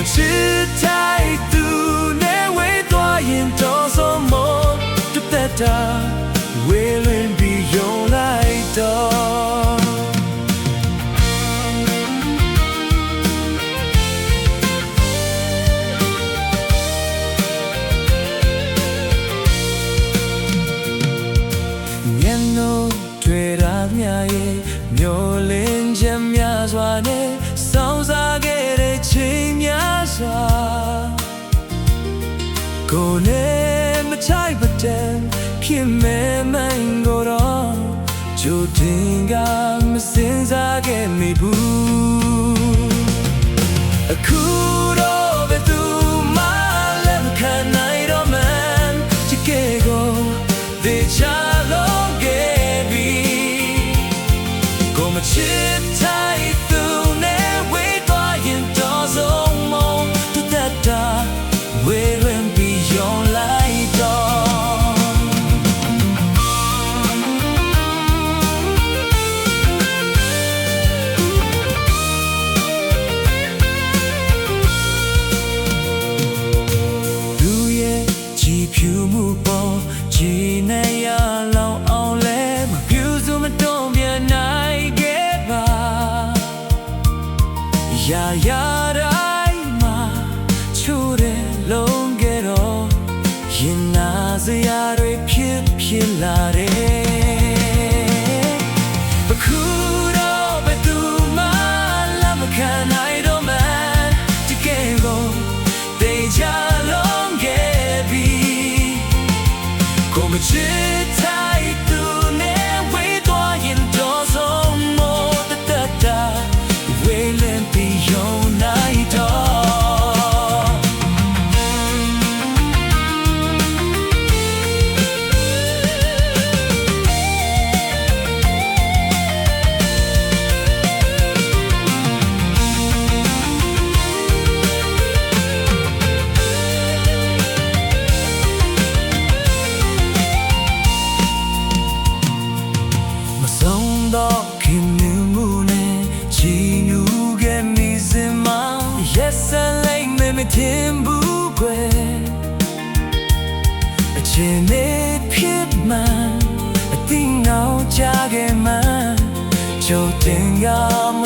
ချစ်တိုင်းသူနဲ့ဝေးသွားရင်တော့ဆိုမောတသက်တာဝေးလွင်ပြီးယုံလိုက်တော့မျက်နှာတွေ့တာမြရဲ့မျောလင်းချက်များစွာနဲ့စောင်းစားခဲ့တဲ့ချိန်များစွာကိုယ်နဲ့မချိုက်ပတ်တဲ့ခင်မဲ့မှန်ကိုတော့ကြိုတင်ကမစင်စားခဲ့မိဘူးအခုတော့ဘယ်သူမှလည်းမခံနိုင်တော့မှန်းချစ်ခဲ့ကိုသေချာလုံးခဲ့ပြီကိုမချစ်တိုင်းသူနဲ့ဝေးသွားရင်တော့ဆုံးမတသက်တာဝေးလွင်ပြီးယုံလိုက်တော့လူရဲ့ကြည်ဖြူမှုပေါ်ခြေနဲ့ရလောင်အောင်လဲမပြူစုမတုံ့ပြန်နိုင်ခဲ့ပါရာရာတိုင်းမှာချိုးတဲ့လုံးခဲ့တော့ရင်နာစရာတွေဖြစ်လာတယ်အခုတော့ဘယ်သူမှလက်မခံနိုင်တော့မှန်းတကယ်ကိုသေချာလုံးခဲ့ပြီကိုမချစ်တိုင်းသူနဲ့ဝေးသွားရင်တော့ဆုံးမတသက်တာဝေးလင်းပြီးယုံနိုင်တော့တော့ခင်မှုနဲ့ချီညူခဲ့မိစင်မှာ Yes and like me မထင်ဘူးကွယ်အချင်းနဲ့ဖြစ်မှန်အသိနောက်ကြခဲ့မှန်ချိုးတင်ရမ